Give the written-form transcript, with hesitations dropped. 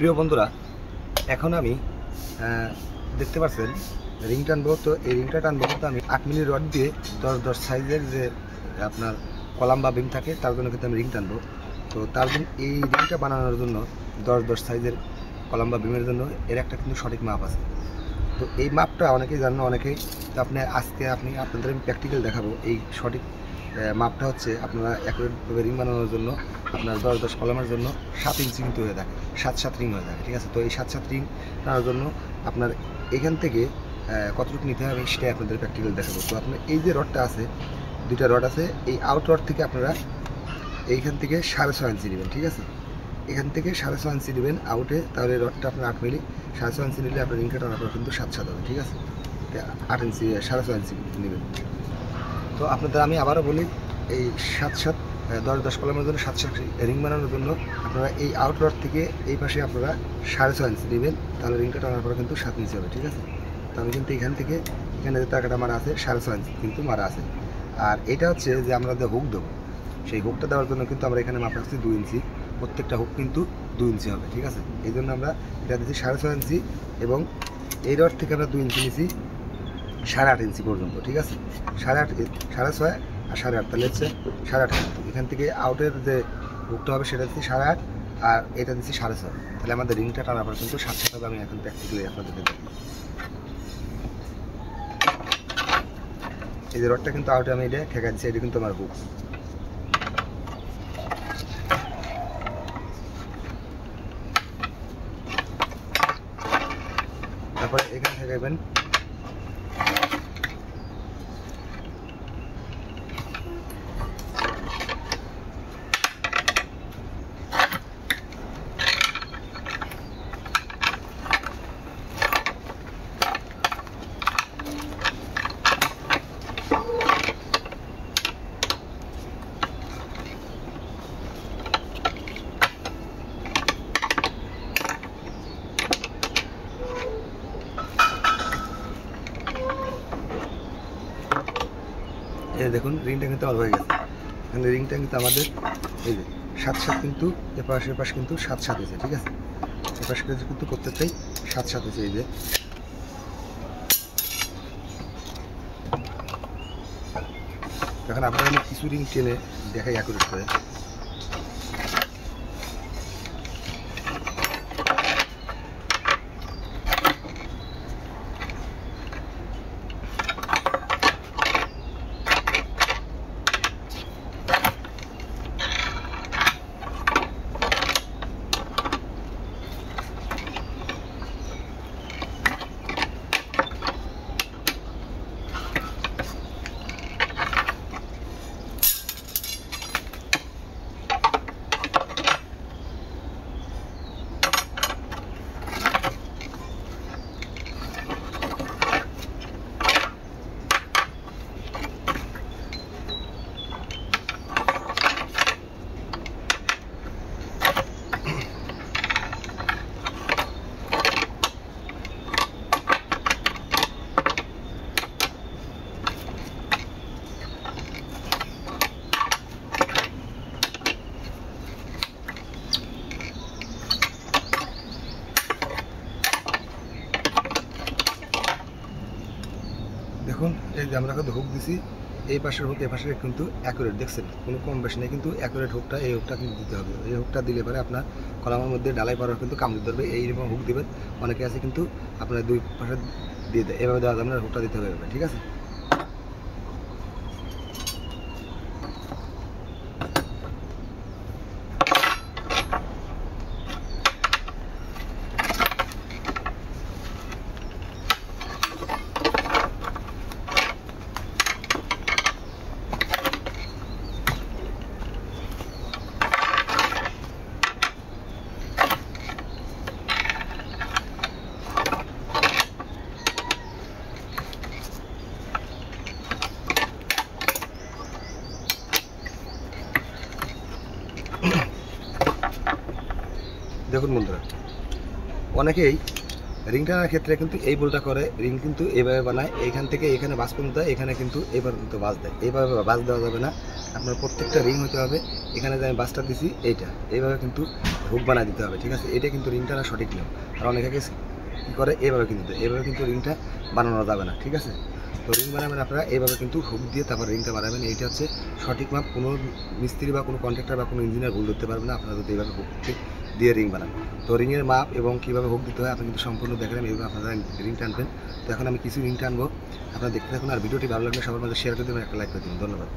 প্রিয় বন্ধুরা, এখন আমি দেখতে পাচ্ছেন রিং টানবো। তো এই রিংটা টানবো কিন্তু আমি 8 মিলি রড দিয়ে 10-10 সাইজের যে আপনার কলাম বা বিম থাকে তার জন্য কিন্তু আমি রিং টানবো। তো তার জন্য এই রিংটা বানানোর জন্য 10-10 সাইজের কলাম বা বিমের জন্য এর একটা কিন্তু সঠিক মাপ আছে। তো এই মাপটা অনেকেই জানো, অনেকেই। তো আজকে আপনাদের আমি প্র্যাকটিক্যাল দেখাবো। এই সঠিক মাপটা হচ্ছে আপনারা অ্যাকুরেটভাবে রিং বানানোর জন্য আপনার 10-10 কলামের জন্য 7 ইঞ্চি কিন্তু হয়ে থাকে, 7-7 রিং হয়ে থাকে, ঠিক আছে। তো এই 7-7 রিং টানার জন্য আপনার এখান থেকে কতটুকু নিতে হবে সেটাই আপনাদের প্র্যাকটিক্যাল দেখাবো। তো আপনার এই যে রডটা আছে, দুইটা রড আছে, এই আউট রড থেকে আপনারা এইখান থেকে 6.5 ইঞ্চি নেবেন, ঠিক আছে। এখান থেকে 6.5 ইঞ্চি নেবেন আউটে, তাহলে রডটা আপনার 8 মিলি, 6.5 ইঞ্চি নিলে আপনার রিংটা টানার পর কিন্তু 7-7 হবে, ঠিক আছে। 8 ইঞ্চি 6.5 ইঞ্চি নেবেন। তো আপনাদের আমি আবারও বলি, এই 7-7 10-10 কলামের জন্য 7-7 রিং বানানোর জন্য আপনারা এই আউট রড থেকে এই পাশে আপনারা 6.5 ইঞ্চি নেবেন, তাহলে রিংটা টানার পরে কিন্তু 7 ইঞ্চি হবে, ঠিক আছে। তো আমি কিন্তু এখান থেকে এখানে যে টাকাটা মারা আছে 6.5 ইঞ্চি কিন্তু মারা আছে। আর এটা হচ্ছে যে আমরা যে হুক দেবো, সেই হুকটা দেওয়ার জন্য কিন্তু আমরা এখানে মাপা রাখছি 2 ইঞ্চি, প্রত্যেকটা হুক কিন্তু 2 ইঞ্চি হবে, ঠিক আছে। এই জন্য আমরা এটা দিচ্ছি 6.5 ইঞ্চি, এবং এই রড থেকে আমরা 2 ইঞ্চি নিচ্ছি 8.5 ইঞ্চি পর্যন্ত, ঠিক আছে। 8.5, 6.5 আর 8.5, তাহলে হচ্ছে 8.5। এখান থেকে আউটের যে হুকটা হবে সেটা দিচ্ছি 8.5, আর এটা দিচ্ছি 6.5। তাহলে আমাদের রিংটা টানার পর কিন্তু 7-7 হবে। আমি এখন প্র্যাকটিক্যালি আপনাদের দেখি। এই যে রডটা কিন্তু আউটে আমি এটা ঠেকা দিচ্ছি, এটা কিন্তু আমার হুক। তারপরে এখানে ঠেকাইবেন, এই দেখুন রিংটা কিন্তু আমার হয়ে গেছে। এখানে রিংটা কিন্তু আমাদের এই যে 7-7 কিন্তু এপাশের পাশে কিন্তু 7-7 হয়েছে, ঠিক আছে। এপাশে কিন্তু প্রত্যেকটাই 7-7 হয়েছে। এই যে এখন আপনারা আমি কিছু রিং টেনে দেখাই অ্যাকুরেট করে। দেখুন এই যে আমরা কিন্তু হুক দিছি, এই পাশের হুক এই পাশের কিন্তু অ্যাকুরেট, দেখছেন কোনো কম বেশি নেই, কিন্তু অ্যাকুরেট হুকটা এই হুকটা কিন্তু দিতে হবে। এই হুকটা দিলে পরে আপনার কলামের মধ্যে ডালাই পাড়ার কিন্তু কামড়ে ধরবে। এইরকম হুক দিবেন, অনেকে আছে কিন্তু আপনার 2 পাশে দিয়ে দেয়, এভাবে দেওয়া যাবে না, হুকটা দিতে হবে, ঠিক আছে। দেখুন বন্ধুরা, অনেকেই রিং টানার ক্ষেত্রে কিন্তু এই ভুলটা করে, রিং কিন্তু এইভাবে বানায়, এইখান থেকে এখানে বাস পর্যন্ত দেয়, এখানে কিন্তু এবার কিন্তু বাস দেয়। এইভাবে বাস দেওয়া যাবে না, আপনার প্রত্যেকটা রিং হতে হবে। এখানে যে আমি বাসটা দিছি এইটা এইভাবে কিন্তু হুক বানায় দিতে হবে, ঠিক আছে? এটা কিন্তু রিং টানা সঠিক নিয়ম। আর অনেকে কী করে এইভাবে কিন্তু এইভাবে কিন্তু রিংটা বানানো যাবে না, ঠিক আছে? তো রিং বানাবেন আপনারা এইভাবে কিন্তু হুক দিয়ে তারপর রিংটা বানাবেন। এইটা হচ্ছে সঠিক মাপ। কোনো মিস্ত্রি বা কোনো কন্ট্রাক্টর বা কোনো ইঞ্জিনিয়ার ভুল ধরতে পারবে না আপনারা যদি এইভাবে হুক দিয়ে রিং বানান। তো রিংয়ের মাপ এবং কীভাবে হুক দিতে হয় আপনি কিন্তু সম্পূর্ণ দেখলেন, এইভাবে আপনারা রিং টানবেন। তো এখন আমি কিছু রিং টানবো, আপনারা দেখতে থাকুন। আর ভিডিওটি ভালো লাগলে সবার মাঝে শেয়ার করে দেবেন, একটা লাইক করে দেবেন। ধন্যবাদ।